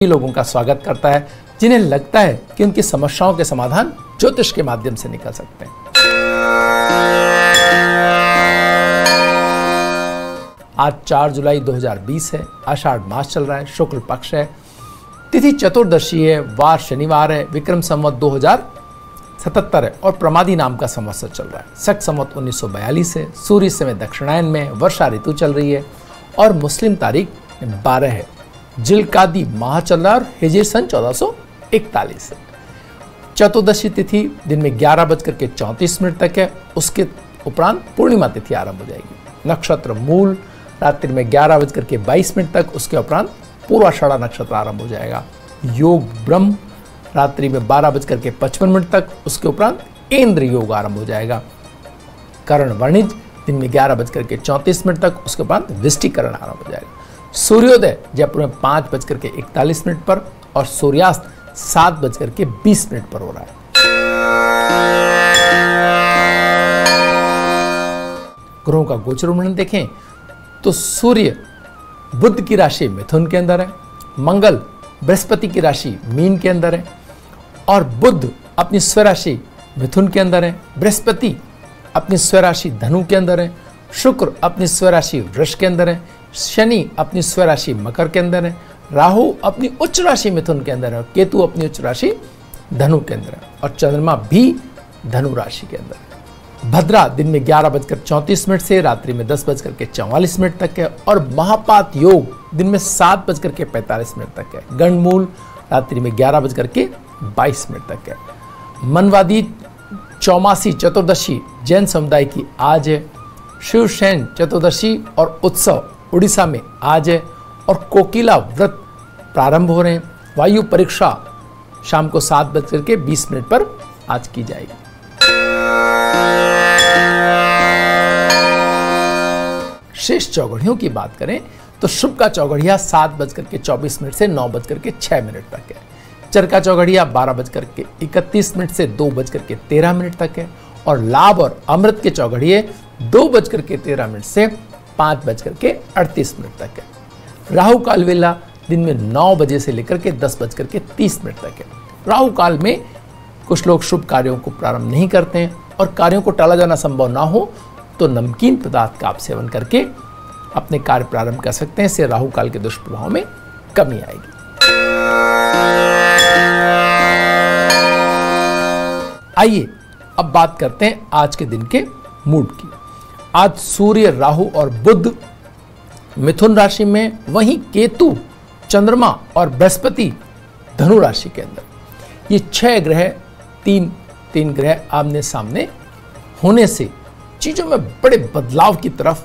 लोगों का स्वागत करता है जिन्हें लगता है कि उनकी समस्याओं के समाधान ज्योतिष के माध्यम से निकल सकते हैं। आज 4 जुलाई 2020 है, आषाढ़ मास चल रहा है, शुक्ल पक्ष है, तिथि चतुर्दशी है, वार शनिवार है, विक्रम संवत 2077 है और प्रमादी नाम का संवत्सर चल रहा है। शक संवत 1942 है, सूर्य समय दक्षिणायन में, वर्षा ऋतु चल रही है और मुस्लिम तारीख 12 है। जिलकादी माह चल रहा है और हिजरी सन 1441 है। चतुर्दशी तिथि दिन में 11:34 तक है, उसके उपरांत पूर्णिमा तिथि आरंभ हो जाएगी। नक्षत्र मूल रात्रि में 11:22 तक, उसके उपरांत पूर्वाषाढ़ा नक्षत्र आरंभ हो जाएगा। योग ब्रह्म रात्रि में 12:55 तक, उसके उपरांत इंद्र योग आरंभ हो जाएगा। करण वर्णिज दिन में 11:34 तक, उसके उपरांत वृष्टिकरण आरंभ हो जाएगा। सूर्योदय जयपुर में 5:41 पर और सूर्यास्त 7:20 पर हो रहा है। ग्रहों का गोचर वर्णन देखें तो सूर्य बुध की राशि मिथुन के अंदर है, मंगल बृहस्पति की राशि मीन के अंदर है और बुध अपनी स्वराशि मिथुन के अंदर है, बृहस्पति अपनी स्वराशि धनु के अंदर है, शुक्र अपनी स्वराशि वृष के अंदर है, शनि अपनी स्वराशि मकर के अंदर है, राहु अपनी उच्च राशि मिथुन के अंदर है और केतु अपनी उच्च राशि धनु के अंदर है और चंद्रमा भी धनु राशि के अंदर है। भद्रा दिन में 11:34 से रात्रि में 10:44 तक है और महापात योग दिन में 7:45 तक है। गंडमूल रात्रि में 11:22 तक है। मनवादी चौमासी चतुर्दशी जैन समुदाय की आज है। शिवशैन चतुर्दशी और उत्सव उड़ीसा में आज है और कोकिला व्रत प्रारंभ हो रहे हैं। वायु परीक्षा शाम को 7:20 पर आज की जाएगी। शेष चौघड़ियों की बात करें तो शुभ का चौघड़िया 7:24 से 9:06 तक है। चरका चौघड़िया 12:31 से 2:13 तक है और लाभ और अमृत के चौघड़िए 2:13 से 5:38 तक है। राहु काल वेला दिन में 9 बजे से लेकर के 10:30 तक है। राहु काल में कुछ लोग शुभ कार्यों को प्रारंभ नहीं करते हैं और कार्यों को टाला जाना संभव ना हो तो नमकीन पदार्थ का आप सेवन करके अपने कार्य प्रारंभ कर सकते हैं। इससे राहु काल के दुष्प्रभाव में कमी आएगी। आइए अब बात करते हैं आज के दिन के मूड की। आज सूर्य, राहु और बुध मिथुन राशि में, वहीं केतु, चंद्रमा और बृहस्पति धनु राशि के अंदर। ये 6 ग्रह तीन ग्रह आमने सामने होने से चीजों में बड़े बदलाव की तरफ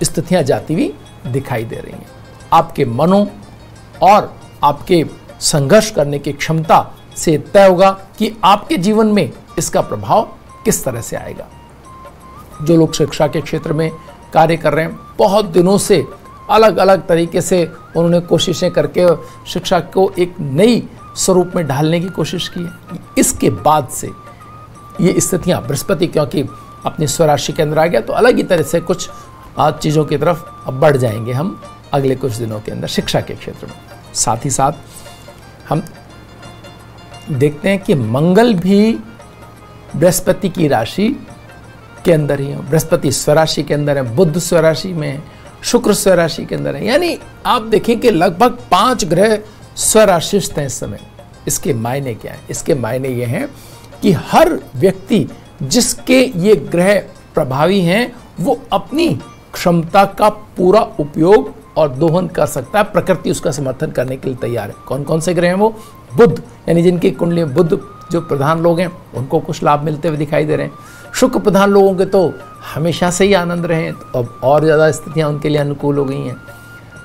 स्थितियां जाती हुई दिखाई दे रही हैं। आपके मनों और आपके संघर्ष करने की क्षमता से तय होगा कि आपके जीवन में इसका प्रभाव किस तरह से आएगा। जो लोग शिक्षा के क्षेत्र में कार्य कर रहे हैं, बहुत दिनों से अलग अलग तरीके से उन्होंने कोशिशें करके शिक्षा को एक नई स्वरूप में ढालने की कोशिश की है। इसके बाद से ये स्थितियां, बृहस्पति क्योंकि अपनी स्वराशि के अंदर आ गया तो अलग ही तरह से कुछ चीज़ों की तरफ बढ़ जाएंगे हम अगले कुछ दिनों के अंदर शिक्षा के क्षेत्र में। साथ ही साथ हम देखते हैं कि मंगल भी बृहस्पति की राशि के अंदर ही है। बृहस्पति स्वराशि के अंदर है, बुध स्वराशि में है, शुक्र स्वराशि के अंदर है। यानी आप देखें कि लगभग 5 ग्रह स्वराशिस्थ हैं इस समय। इसके मायने क्या है? इसके मायने ये हैं कि हर व्यक्ति जिसके ये ग्रह प्रभावी हैं वो अपनी क्षमता का पूरा उपयोग और दोहन कर सकता है। प्रकृति उसका समर्थन करने के लिए तैयार है। कौन कौन से ग्रह हैं वो? बुध, यानी जिनकी कुंडली में बुध जो प्रधान लोग हैं उनको कुछ लाभ मिलते हुए दिखाई दे रहे हैं। शुक्र प्रधान लोगों के तो हमेशा से ही आनंद रहे, तो अब और ज़्यादा स्थितियाँ उनके लिए अनुकूल हो गई हैं।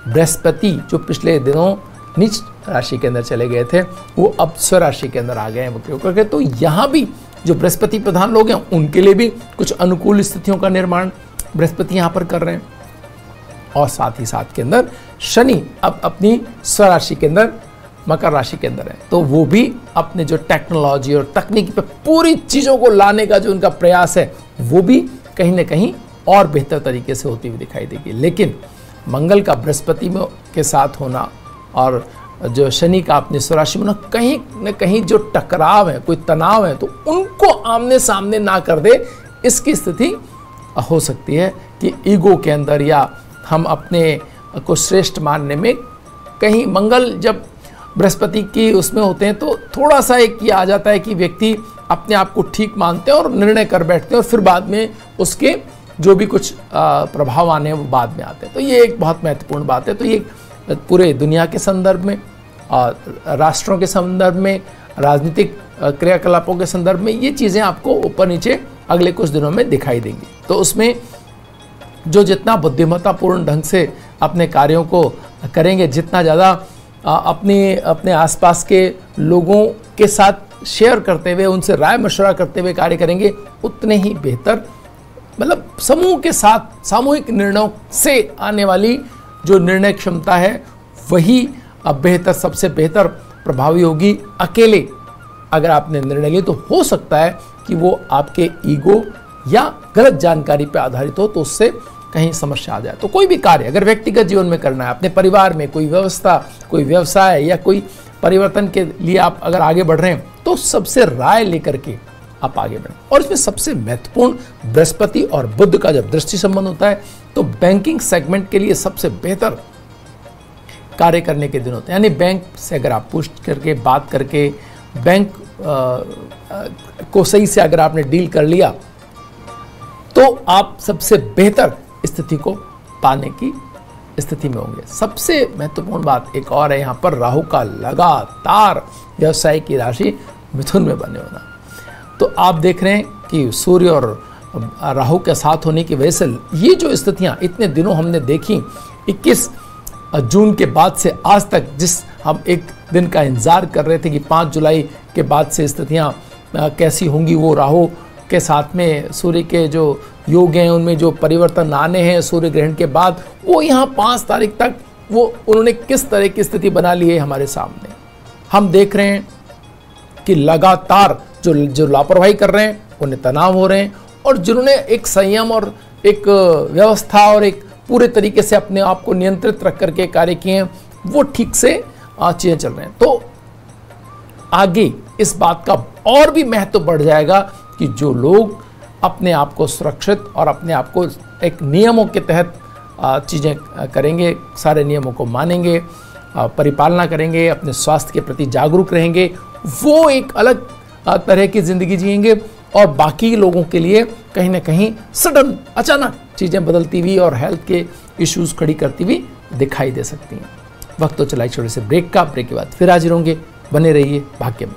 बृहस्पति जो पिछले दिनों नीच राशि के अंदर चले गए थे वो अब स्वराशि के अंदर आ गए हैं वक्र होकर के। तो यहाँ भी जो बृहस्पति प्रधान लोग हैं उनके लिए भी कुछ अनुकूल स्थितियों का निर्माण बृहस्पति यहाँ पर कर रहे हैं। और साथ ही साथ के अंदर शनि अब अपनी स्वराशि के अंदर मकर राशि के अंदर है, तो वो भी अपने जो टेक्नोलॉजी और तकनीकी पे पूरी चीज़ों को लाने का जो उनका प्रयास है वो भी कहीं ना कहीं और बेहतर तरीके से होती हुई दिखाई देगी। लेकिन मंगल का बृहस्पति में के साथ होना और जो शनि का अपनी स्वराशि में कहीं न कहीं जो टकराव है, कोई तनाव है, तो उनको आमने सामने ना कर दे, इसकी स्थिति हो सकती है कि ईगो के अंदर या हम अपने को श्रेष्ठ मानने में कहीं मंगल जब बृहस्पति की उसमें होते हैं तो थोड़ा सा एक ये आ जाता है कि व्यक्ति अपने आप को ठीक मानते हैं और निर्णय कर बैठते हैं और फिर बाद में उसके जो भी कुछ प्रभाव आने हैं वो बाद में आते हैं। तो ये एक बहुत महत्वपूर्ण बात है। तो ये पूरे दुनिया के संदर्भ में, राष्ट्रों के संदर्भ में, राजनीतिक क्रियाकलापों के संदर्भ में ये चीज़ें आपको ऊपर नीचे अगले कुछ दिनों में दिखाई देंगी। तो उसमें जो जितना बुद्धिमत्तापूर्ण ढंग से अपने कार्यों को करेंगे, जितना ज़्यादा अपने आसपास के लोगों के साथ शेयर करते हुए, उनसे राय मशवरा करते हुए कार्य करेंगे, उतने ही बेहतर, मतलब समूह के साथ सामूहिक निर्णयों से आने वाली जो निर्णय क्षमता है वही बेहतर, सबसे बेहतर प्रभावी होगी। अकेले अगर आपने निर्णय लिए तो हो सकता है कि वो आपके ईगो या गलत जानकारी पर आधारित हो, तो उससे कहीं समस्या आ जाए। तो कोई भी कार्य अगर व्यक्तिगत जीवन में करना है, अपने परिवार में कोई व्यवस्था, कोई व्यवसाय या कोई परिवर्तन के लिए आप अगर आगे बढ़ रहे हैं, तो सबसे राय लेकर के आप आगे बढ़ें। और इसमें सबसे महत्वपूर्ण बृहस्पति और बुध का जब दृष्टि संबंध होता है तो बैंकिंग सेगमेंट के लिए सबसे बेहतर कार्य करने के दिन होते हैं। यानी बैंक से अगर आप पूछ करके बात करके बैंक को सही से अगर आपने डील कर लिया तो आप सबसे बेहतर स्थिति को पाने की स्थिति में होंगे। सबसे महत्वपूर्ण बात एक और है, यहाँ पर राहु का लगातार व्यवसाय की राशि मिथुन में बने होना। तो आप देख रहे हैं कि सूर्य और राहु के साथ होने की वजह से ये जो स्थितियां इतने दिनों हमने देखी, 21 जून के बाद से आज तक, जिस हम एक दिन का इंतजार कर रहे थे कि 5 जुलाई के बाद से स्थितियां कैसी होंगी, वो राहु के साथ में सूर्य के जो योग हैं उनमें जो परिवर्तन आने हैं सूर्य ग्रहण के बाद, वो यहाँ 5 तारीख तक वो उन्होंने किस तरह की स्थिति बना ली है हमारे सामने। हम देख रहे हैं कि लगातार जो लापरवाही कर रहे हैं उन्हें तनाव हो रहे हैं, और जिन्होंने एक संयम और एक व्यवस्था और एक पूरे तरीके से अपने आप को नियंत्रित रख करके कार्य किए हैं, वो ठीक से चीजें चल रहे हैं। तो आगे इस बात का और भी महत्व बढ़ जाएगा कि जो लोग अपने आप को सुरक्षित और अपने आप को एक नियमों के तहत चीज़ें करेंगे, सारे नियमों को मानेंगे, परिपालना करेंगे, अपने स्वास्थ्य के प्रति जागरूक रहेंगे, वो एक अलग तरह की ज़िंदगी जिएंगे। और बाकी लोगों के लिए कहीं ना कहीं सडन अचानक चीज़ें बदलती हुई और हेल्थ के इश्यूज खड़ी करती हुई दिखाई दे सकती हैं। वक्त तो चला छोटे से ब्रेक का, ब्रेक के बाद फिर हाजिर होंगे। बने रहिए भाग्य में।